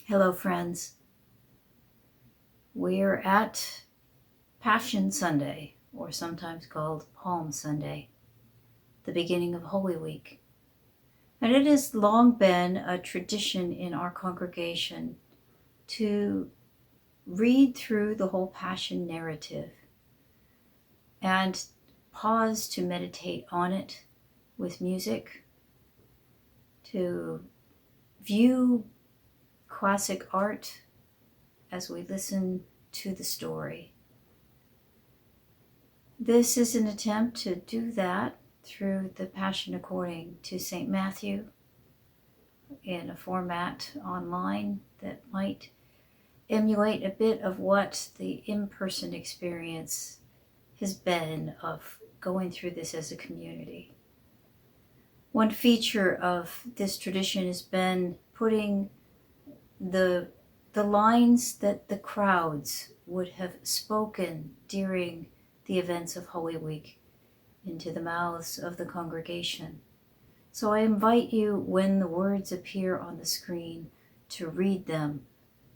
Hello, friends. We're at Passion Sunday, or sometimes called Palm Sunday, the beginning of Holy Week. And it has long been a tradition in our congregation to read through the whole Passion narrative and pause to meditate on it with music, to view classic art as we listen to the story. This is an attempt to do that through the Passion according to St. Matthew in a format online that might emulate a bit of what the in-person experience has been of going through this as a community. One feature of this tradition has been putting the lines that the crowds would have spoken during the events of Holy Week into the mouths of the congregation. So I invite you, when the words appear on the screen, to read them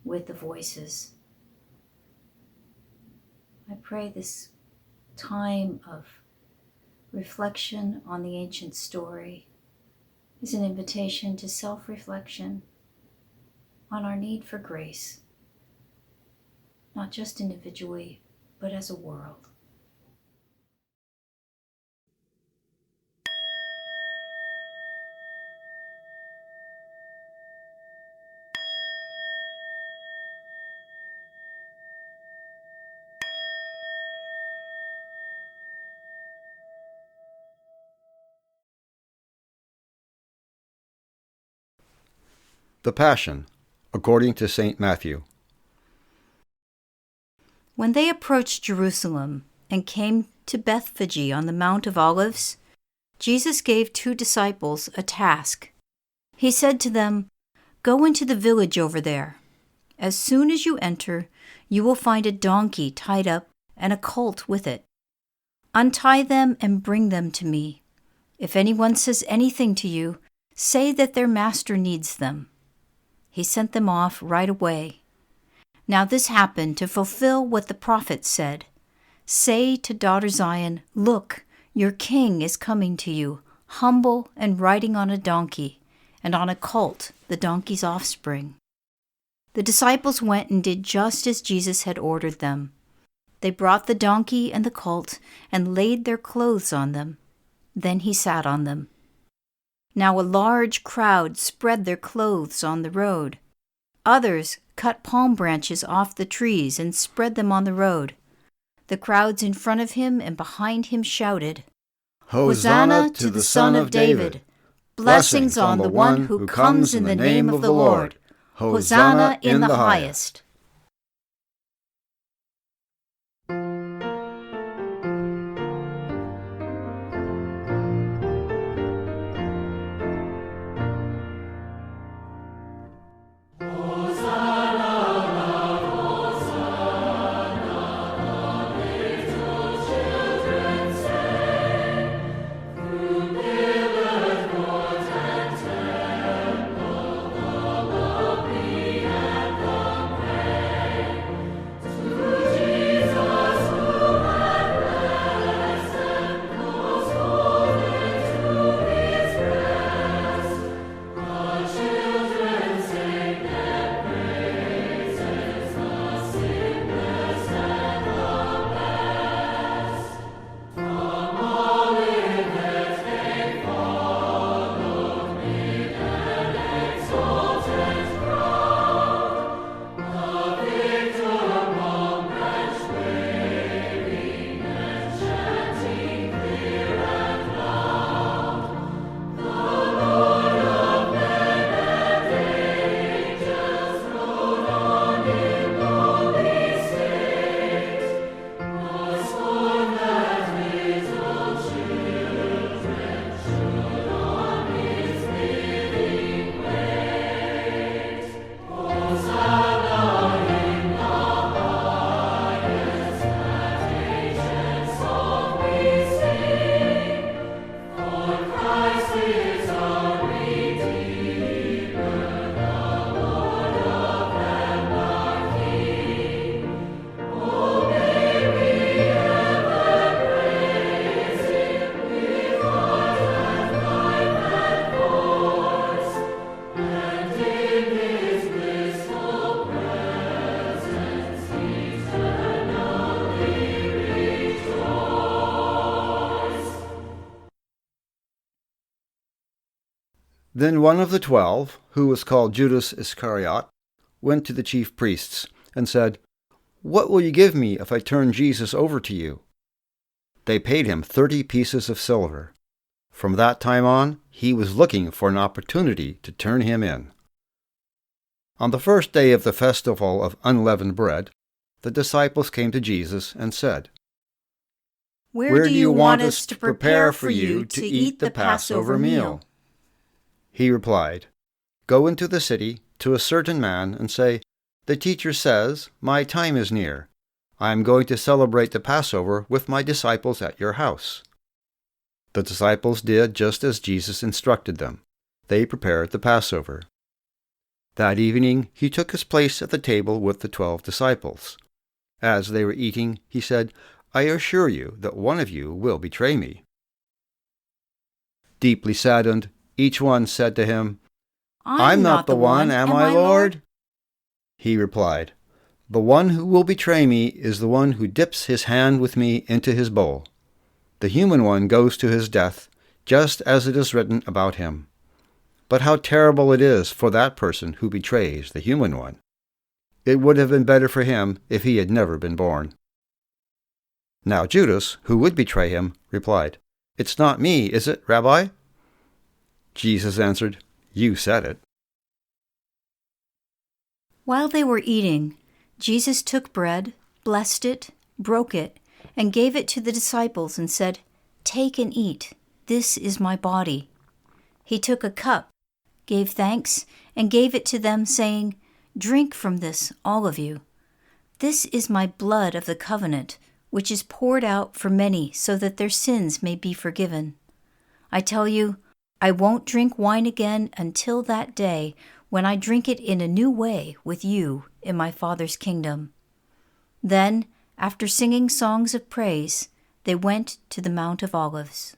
with the voices. I pray this time of reflection on the ancient story is an invitation to self-reflection on our need for grace, not just individually, but as a world. The Passion, according to St. Matthew. When they approached Jerusalem and came to Bethphage on the Mount of Olives, Jesus gave 2 disciples a task. He said to them, "Go into the village over there. As soon as you enter, you will find a donkey tied up and a colt with it. Untie them and bring them to me. If anyone says anything to you, say that their master needs them." He sent them off right away. Now this happened to fulfill what the prophet said. "Say to daughter Zion, look, your king is coming to you, humble and riding on a donkey, and on a colt, the donkey's offspring." The disciples went and did just as Jesus had ordered them. They brought the donkey and the colt and laid their clothes on them. Then he sat on them. Now a large crowd spread their clothes on the road. Others cut palm branches off the trees and spread them on the road. The crowds in front of him and behind him shouted, "Hosanna to the Son of David! Blessings on the one who comes in the name of the Lord! Hosanna in the highest!" Then one of the 12, who was called Judas Iscariot, went to the chief priests and said, "What will you give me if I turn Jesus over to you?" They paid him 30 pieces of silver. From that time on, he was looking for an opportunity to turn him in. On the first day of the festival of unleavened bread, the disciples came to Jesus and said, Where do you want us to prepare for you to eat the Passover meal? He replied, "Go into the city to a certain man and say, 'The teacher says, my time is near. I am going to celebrate the Passover with my disciples at your house.'" The disciples did just as Jesus instructed them. They prepared the Passover. That evening he took his place at the table with the 12 disciples. As they were eating, he said, "I assure you that one of you will betray me." Deeply saddened, each one said to him, "I'm not the one, am I, Lord?" He replied, "The one who will betray me is the one who dips his hand with me into his bowl. The human one goes to his death, just as it is written about him. But how terrible it is for that person who betrays the human one. It would have been better for him if he had never been born." Now Judas, who would betray him, replied, "It's not me, is it, Rabbi?" Jesus answered, "You said it." While they were eating, Jesus took bread, blessed it, broke it, and gave it to the disciples and said, "Take and eat. This is my body." He took a cup, gave thanks, and gave it to them, saying, "Drink from this, all of you. This is my blood of the covenant, which is poured out for many so that their sins may be forgiven. I tell you, I won't drink wine again until that day when I drink it in a new way with you in my Father's kingdom." Then, after singing songs of praise, they went to the Mount of Olives.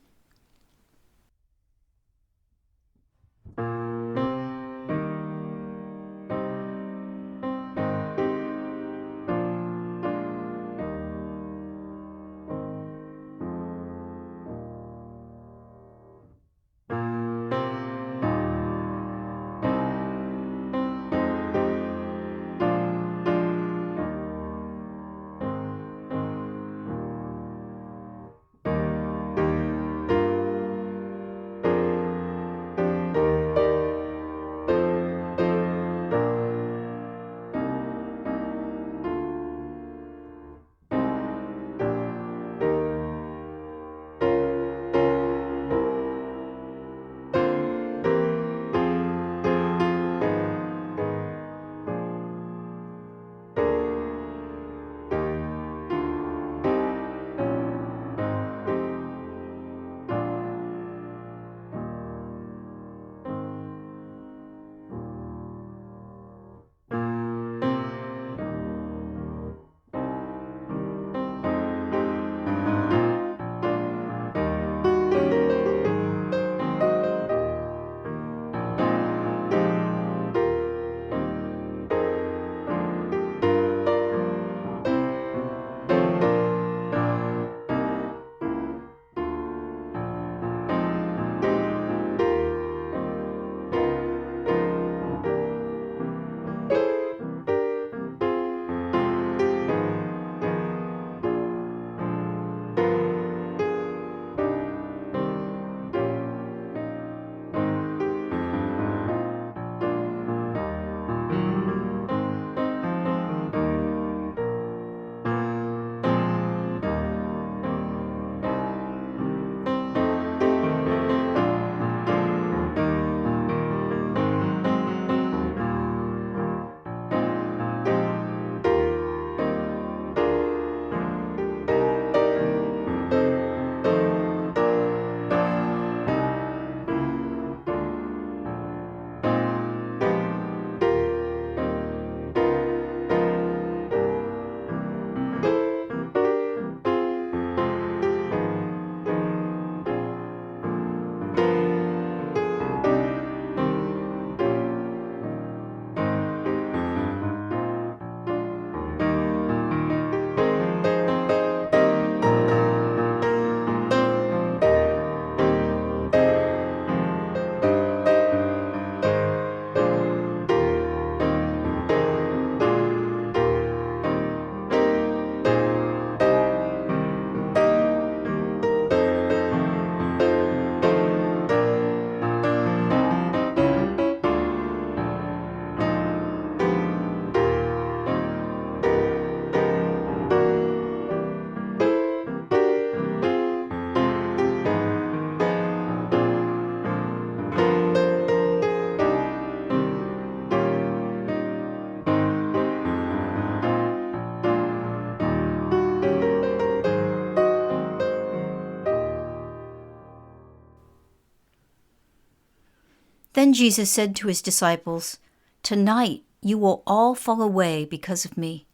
Then Jesus said to his disciples, "Tonight you will all fall away because of me.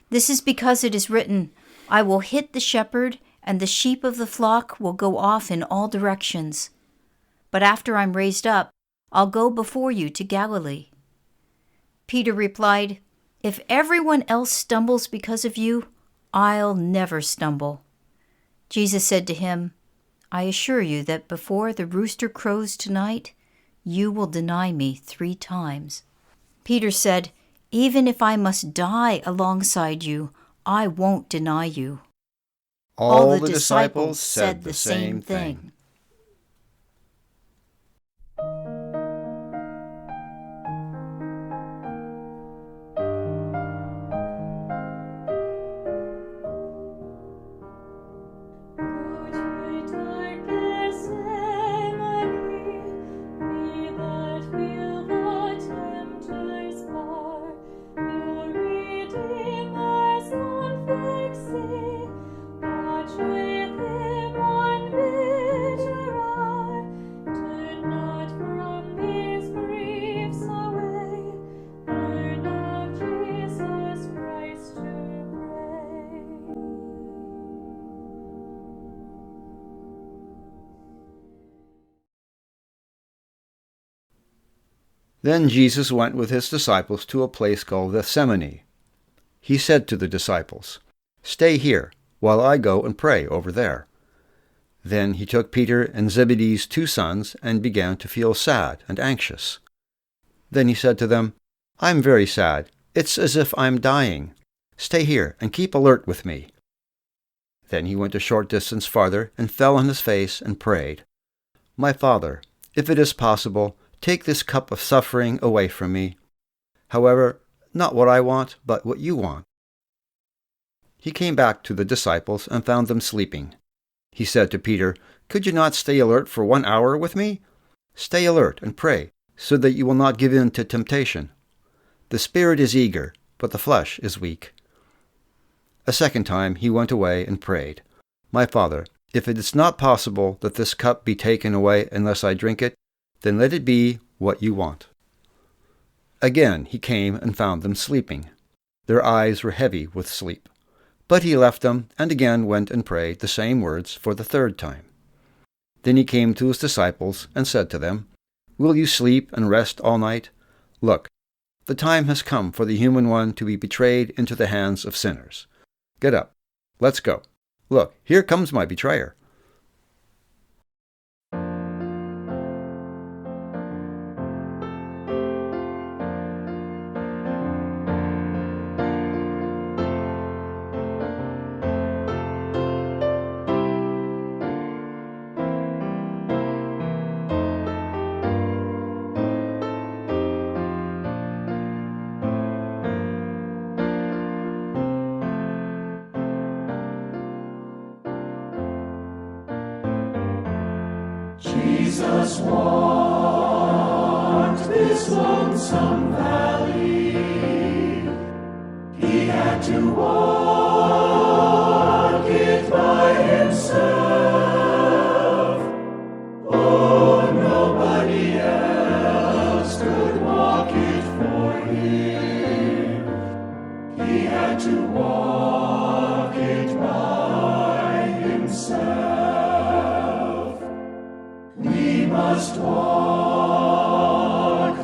This is because it is written, 'I will hit the shepherd, and the sheep of the flock will go off in all directions.' But after I'm raised up, I'll go before you to Galilee." Peter replied, "If everyone else stumbles because of you, I'll never stumble." Jesus said to him, "I assure you that before the rooster crows tonight, you will deny me 3 times." Peter said, "Even if I must die alongside you, I won't deny you." All the disciples said the same thing. Then Jesus went with his disciples to a place called Gethsemane. He said to the disciples, "Stay here, while I go and pray over there." Then he took Peter and Zebedee's 2 sons and began to feel sad and anxious. Then he said to them, "I'm very sad. It's as if I'm dying. Stay here and keep alert with me." Then he went a short distance farther and fell on his face and prayed, "My Father, if it is possible, take this cup of suffering away from me. However, not what I want, but what you want." He came back to the disciples and found them sleeping. He said to Peter, "Could you not stay alert for 1 hour with me? Stay alert and pray, so that you will not give in to temptation. The spirit is eager, but the flesh is weak." A second time he went away and prayed, "My Father, if it is not possible that this cup be taken away unless I drink it, then let it be what you want." Again he came and found them sleeping. Their eyes were heavy with sleep. But he left them and again went and prayed the same words for the 3rd time. Then he came to his disciples and said to them, "Will you sleep and rest all night? Look, the time has come for the human one to be betrayed into the hands of sinners. Get up, let's go. Look, here comes my betrayer." Jesus walked this lonesome valley. He had to walk it by himself. Oh, nobody else could walk it for him. He had to walk it by himself. We must walk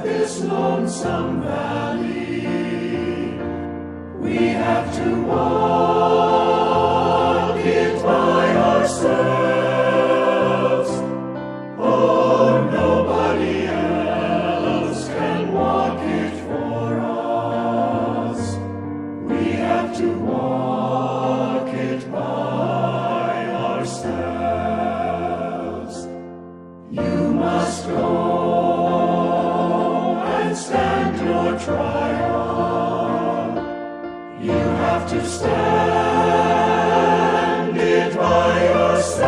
this lonesome valley. We have to walk it by ourselves. Oh, nobody else can walk it for us. We have to walk it by ourselves. You must go and stand your trial. You have to stand it by yourself.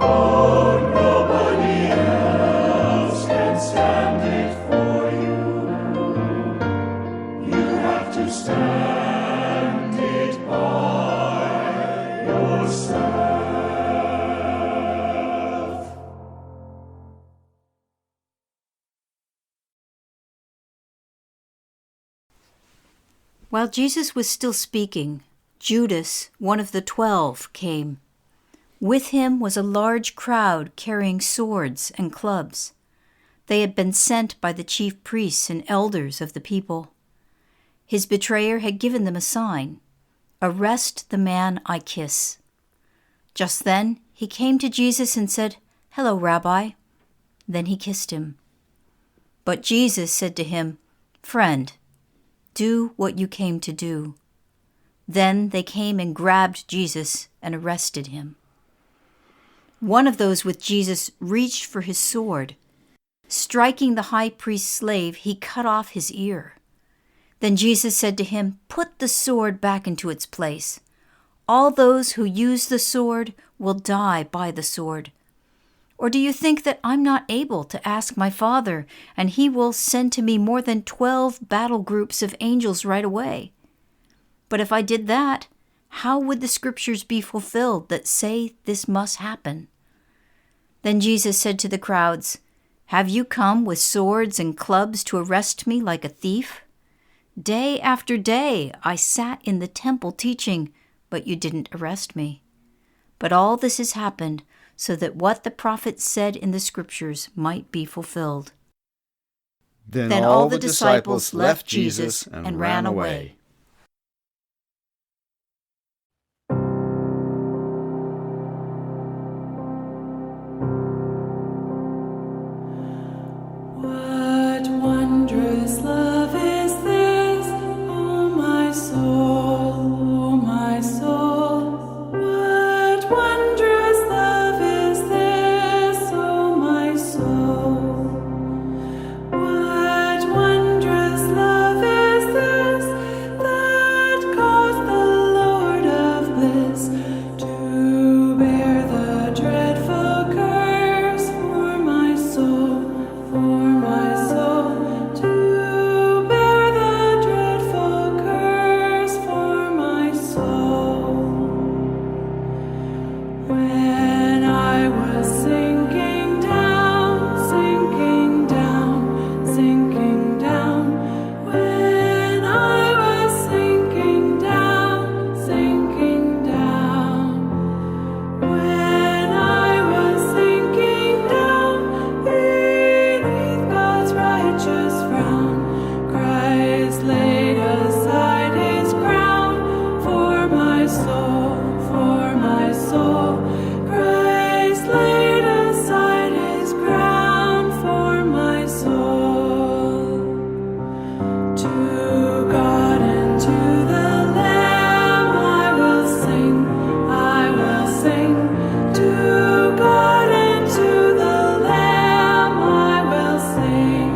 Oh, nobody else can stand it for you. You have to stand it by yourself. While Jesus was still speaking, Judas, one of the 12, came. With him was a large crowd carrying swords and clubs. They had been sent by the chief priests and elders of the people. His betrayer had given them a sign: "Arrest the man I kiss." Just then he came to Jesus and said, "Hello, Rabbi." Then he kissed him. But Jesus said to him, "Friend, do what you came to do." Then they came and grabbed Jesus and arrested him. One of those with Jesus reached for his sword. Striking the high priest's slave, he cut off his ear. Then Jesus said to him, "Put the sword back into its place. All those who use the sword will die by the sword. Or do you think that I'm not able to ask my Father, and he will send to me more than 12 battle groups of angels right away? But if I did that, how would the scriptures be fulfilled that say this must happen?" Then Jesus said to the crowds, "Have you come with swords and clubs to arrest me like a thief? Day after day I sat in the temple teaching, but you didn't arrest me. But all this has happened so that what the prophets said in the scriptures might be fulfilled." Then all the disciples left Jesus and ran away. What wondrous love is this, O my soul, O my soul. What wondrous love is this, O my soul. What wondrous love is this that caused the Lord of bliss to bear the dreadful curse for my soul, for my soul, to bear the dreadful curse for my soul. When I was sinking down, sinking down, sinking down, when I was sinking down, sinking down, when I was sinking down beneath God's righteous frown, Christ laid aside his crown for my soul, for my soul. Christ laid aside his crown for my soul. To God and to the Lamb I will sing, I will sing. To God and to the Lamb I will sing.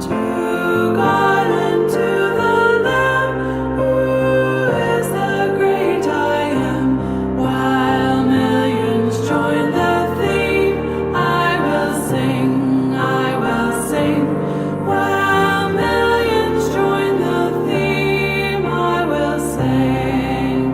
To God and to the Lamb, who is the great I am. While millions join the theme, I will sing, I will sing. While millions join the theme, I will sing.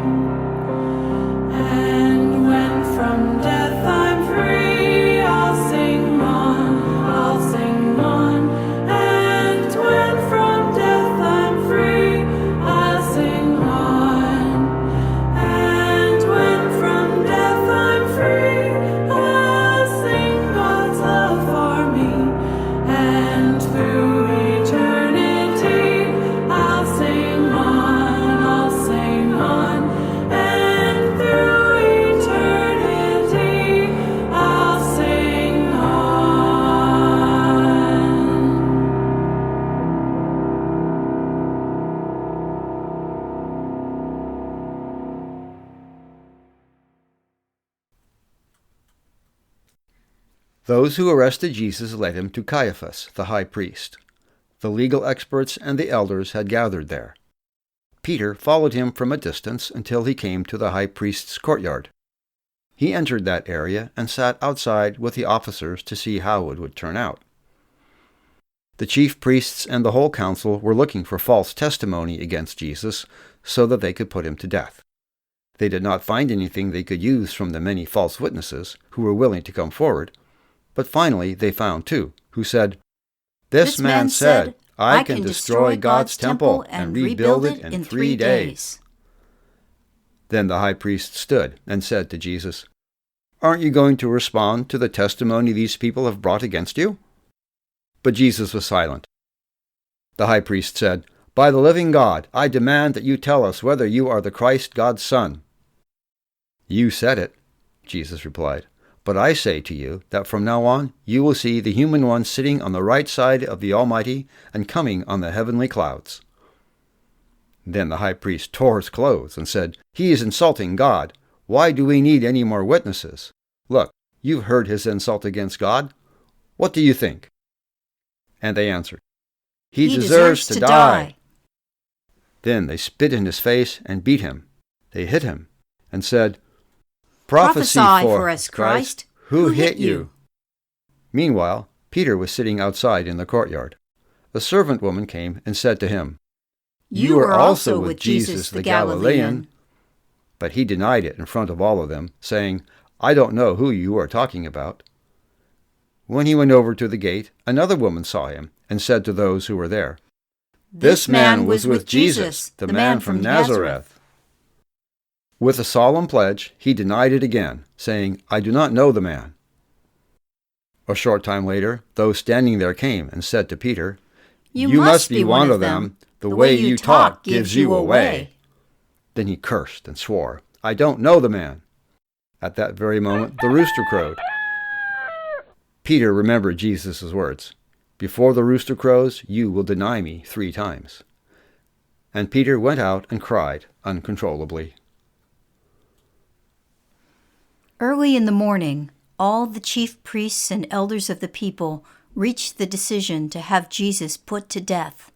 And when from death I'm free, I'll sing on, I'll sing on. And when from death I'm free, I'll sing on. And when from death I'm free, I'll sing God's love for me. And through eternity, I'll sing on, I'll sing on. And through eternity, I'll sing on. Those who arrested Jesus led him to Caiaphas, the high priest. The legal experts and the elders had gathered there. Peter followed him from a distance until he came to the high priest's courtyard. He entered that area and sat outside with the officers to see how it would turn out. The chief priests and the whole council were looking for false testimony against Jesus so that they could put him to death. They did not find anything they could use from the many false witnesses who were willing to come forward, but finally they found two, who said, "This man said, I can destroy God's temple and rebuild it in 3 days." Then the high priest stood and said to Jesus, "Aren't you going to respond to the testimony these people have brought against you?" But Jesus was silent. The high priest said, "By the living God, I demand that you tell us whether you are the Christ, God's Son." "You said it," Jesus replied. "But I say to you that from now on you will see the human one sitting on the right side of the Almighty and coming on the heavenly clouds." Then the high priest tore his clothes and said, "He is insulting God. Why do we need any more witnesses? Look, you've heard his insult against God. What do you think?" And they answered, He deserves to die." Then they spit in his face and beat him. They hit him and said, "Prophesy for us, Christ. Who hit you?" Meanwhile, Peter was sitting outside in the courtyard. A servant woman came and said to him, "You are also with Jesus the Galilean." But he denied it in front of all of them, saying, "I don't know who you are talking about." When he went over to the gate, another woman saw him and said to those who were there, "This man was with Jesus, the man from Nazareth." With a solemn pledge, he denied it again, saying, "I do not know the man." A short time later, those standing there came and said to Peter, "You must be one of them. The way you talk gives you away." Then he cursed and swore, "I don't know the man." At that very moment, the rooster crowed. Peter remembered Jesus' words, "Before the rooster crows, you will deny me 3 times." And Peter went out and cried uncontrollably. Early in the morning, all the chief priests and elders of the people reached the decision to have Jesus put to death.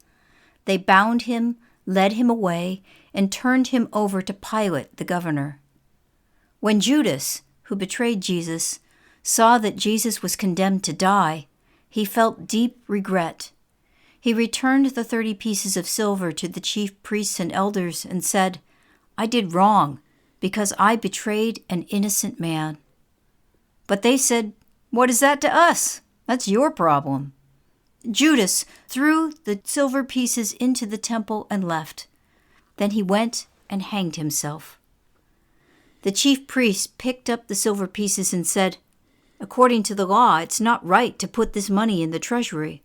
They bound him, led him away, and turned him over to Pilate, the governor. When Judas, who betrayed Jesus, saw that Jesus was condemned to die, he felt deep regret. He returned the 30 pieces of silver to the chief priests and elders and said, "I did wrong, because I betrayed an innocent man." But they said, "What is that to us? That's your problem." Judas threw the silver pieces into the temple and left. Then he went and hanged himself. The chief priests picked up the silver pieces and said, "According to the law, it's not right to put this money in the treasury.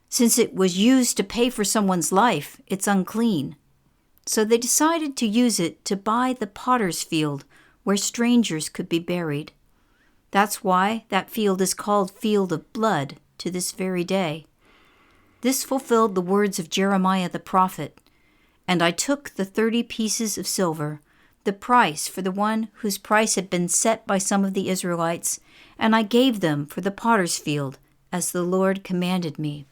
Since it was used to pay for someone's life, it's unclean." So they decided to use it to buy the potter's field where strangers could be buried. That's why that field is called Field of Blood to this very day. This fulfilled the words of Jeremiah the prophet, "And I took the 30 pieces of silver, the price for the one whose price had been set by some of the Israelites, and I gave them for the potter's field, as the Lord commanded me."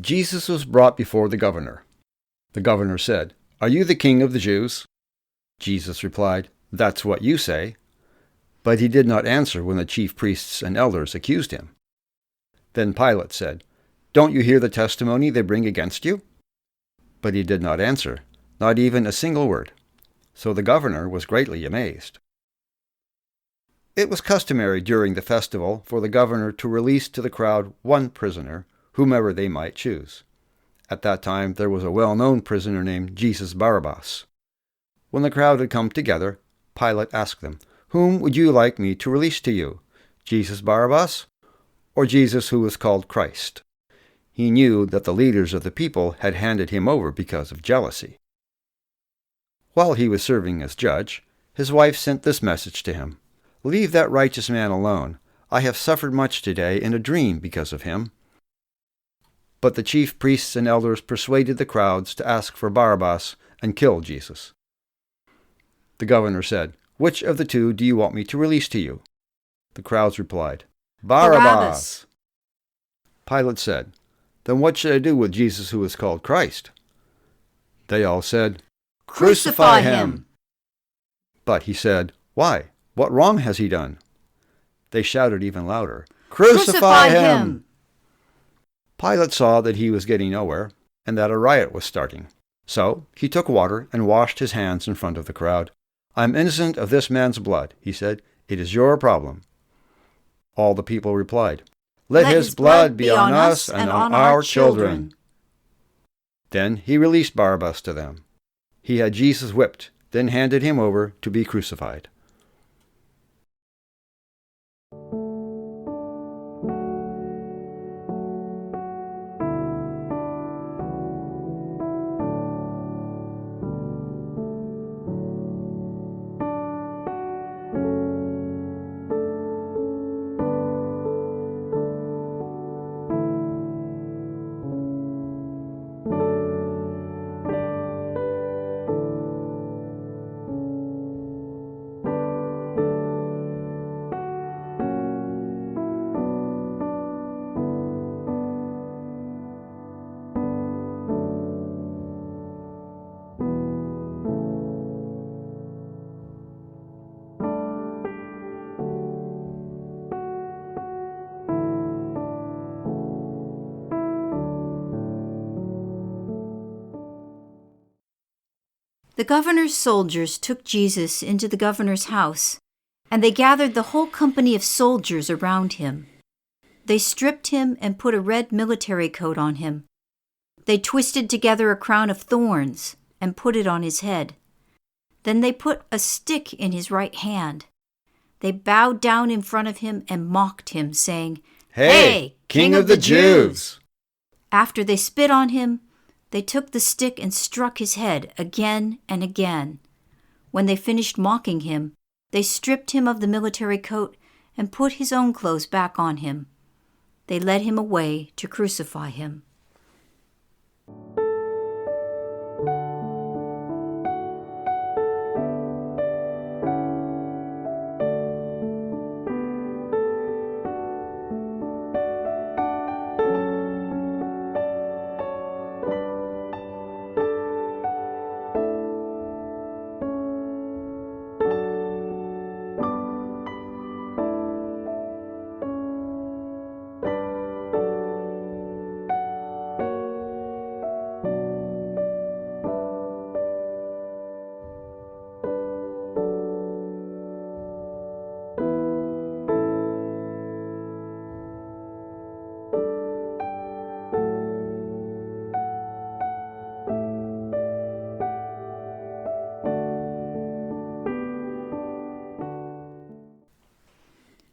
Jesus was brought before the governor. The governor said, "Are you the king of the Jews?" Jesus replied, "That's what you say." But he did not answer when the chief priests and elders accused him. Then Pilate said, "Don't you hear the testimony they bring against you?" But he did not answer. not even a single word. So the governor was greatly amazed. It was customary during the festival for the governor to release to the crowd one prisoner, whomever they might choose. At that time there was a well-known prisoner named Jesus Barabbas. When the crowd had come together, Pilate asked them, "Whom would you like me to release to you, Jesus Barabbas, or Jesus who was called Christ?" He knew that the leaders of the people had handed him over because of jealousy. While he was serving as judge, his wife sent this message to him, "Leave that righteous man alone. I have suffered much today in a dream because of him." But the chief priests and elders persuaded the crowds to ask for Barabbas and kill Jesus. The governor said, "Which of the two do you want me to release to you?" The crowds replied, "Barabbas." Pilate said, "Then what should I do with Jesus who is called Christ?" They all said, "Crucify him." But he said, "Why? What wrong has he done?" They shouted even louder, "Crucify him!" Pilate saw that he was getting nowhere, and that a riot was starting. So he took water and washed his hands in front of the crowd. "I'm innocent of this man's blood," he said. "It is your problem." All the people replied, Let his blood be on us and on our children." Then he released Barabbas to them. He had Jesus whipped, then handed him over to be crucified. The governor's soldiers took Jesus into the governor's house, and they gathered the whole company of soldiers around him. They stripped him and put a red military coat on him. They twisted together a crown of thorns and put it on his head. Then they put a stick in his right hand. They bowed down in front of him and mocked him, saying, "Hey, King of the Jews!" After they spit on him, they took the stick and struck his head again and again. When they finished mocking him, they stripped him of the military coat and put his own clothes back on him. They led him away to crucify him.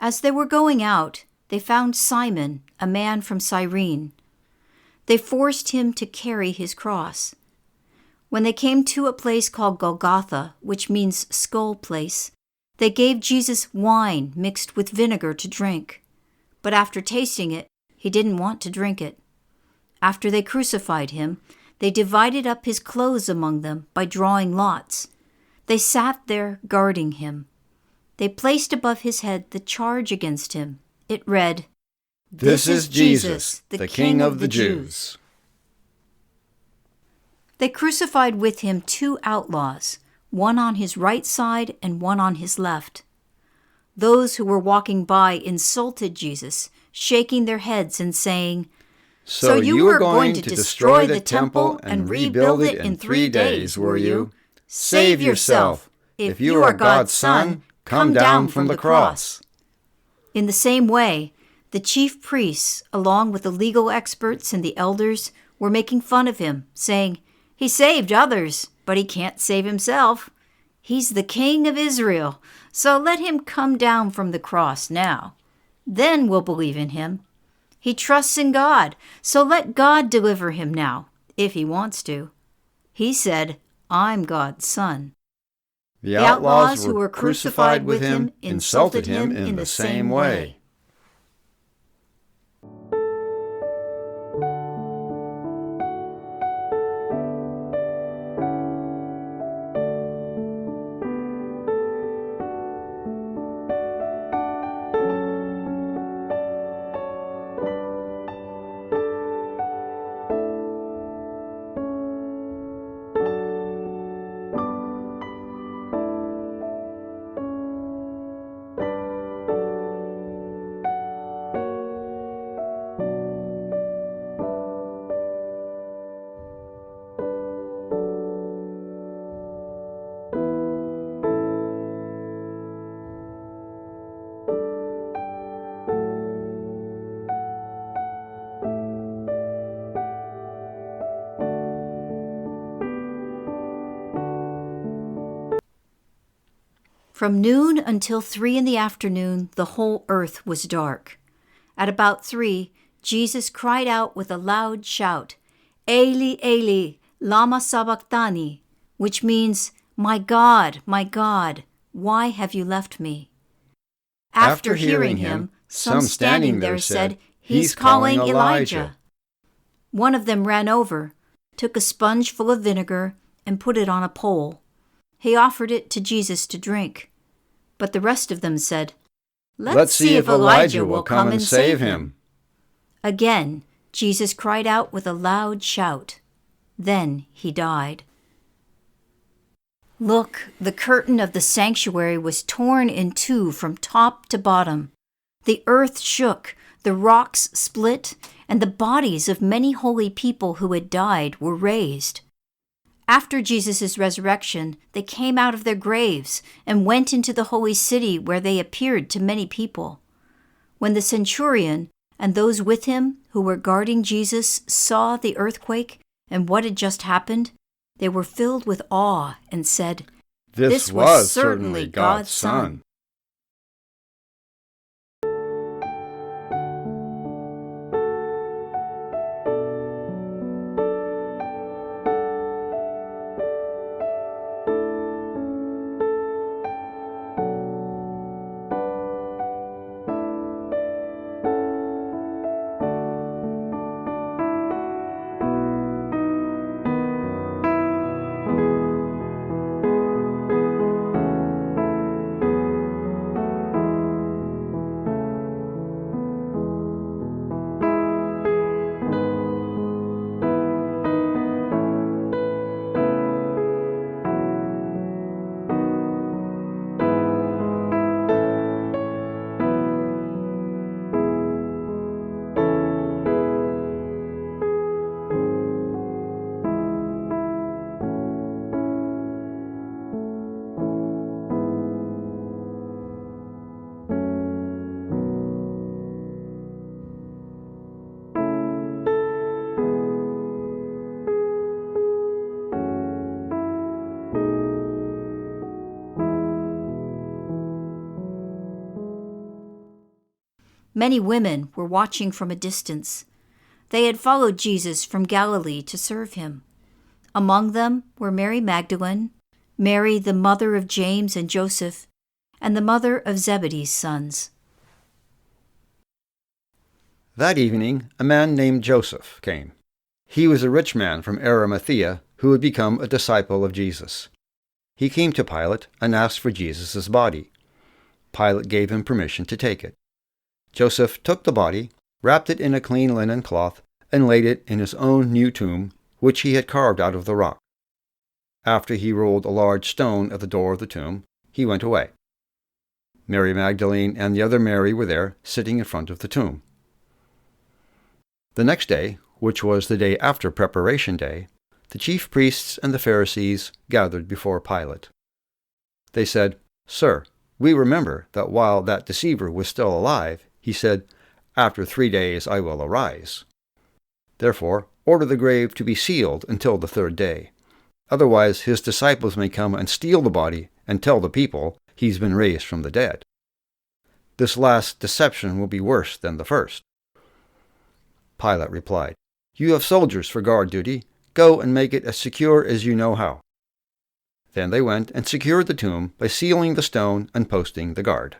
As they were going out, they found Simon, a man from Cyrene. They forced him to carry his cross. When they came to a place called Golgotha, which means skull place, they gave Jesus wine mixed with vinegar to drink. But after tasting it, he didn't want to drink it. After they crucified him, they divided up his clothes among them by drawing lots. They sat there guarding him. They placed above his head the charge against him. It read, "This is Jesus, the King of the Jews." They crucified with him 2 outlaws, one on his right side and one on his left. Those who were walking by insulted Jesus, shaking their heads and saying, So you were going to destroy the temple and rebuild it in 3 days, were you? Save yourself! If you are God's Son, come down from the cross. In the same way, the chief priests, along with the legal experts and the elders, were making fun of him, saying, "He saved others, but he can't save himself. He's the King of Israel, so let him come down from the cross now. Then we'll believe in him. He trusts in God, so let God deliver him now, if he wants to. He said, 'I'm God's Son.'" The outlaws who were crucified with him insulted him in the same way. From noon until 3 in the afternoon, the whole earth was dark. At about 3, Jesus cried out with a loud shout, "Eli, Eli, lama sabachthani," which means, my God, why have you left me?" After hearing him, some standing there said, "He's calling Elijah." One of them ran over, took a sponge full of vinegar, and put it on a pole. He offered it to Jesus to drink. But the rest of them said, "Let's see if Elijah will come and save him." Again, Jesus cried out with a loud shout. Then he died. Look, the curtain of the sanctuary was torn in two from top to bottom. The earth shook, the rocks split, and the bodies of many holy people who had died were raised. After Jesus' resurrection, they came out of their graves and went into the holy city where they appeared to many people. When the centurion and those with him who were guarding Jesus saw the earthquake and what had just happened, they were filled with awe and said, "This was certainly God's Son." Many women were watching from a distance. They had followed Jesus from Galilee to serve him. Among them were Mary Magdalene, Mary the mother of James and Joseph, and the mother of Zebedee's sons. That evening, a man named Joseph came. He was a rich man from Arimathea who had become a disciple of Jesus. He came to Pilate and asked for Jesus' body. Pilate gave him permission to take it. Joseph took the body, wrapped it in a clean linen cloth, and laid it in his own new tomb, which he had carved out of the rock. After he rolled a large stone at the door of the tomb, he went away. Mary Magdalene and the other Mary were there, sitting in front of the tomb. The next day, which was the day after Preparation Day, the chief priests and the Pharisees gathered before Pilate. They said, "Sir, we remember that while that deceiver was still alive, he said, 'After 3 days I will arise.' Therefore, order the grave to be sealed until the 3rd day. Otherwise his disciples may come and steal the body and tell the people he's been raised from the dead. This last deception will be worse than the first." Pilate replied, "You have soldiers for guard duty. Go and make it as secure as you know how." Then they went and secured the tomb by sealing the stone and posting the guard.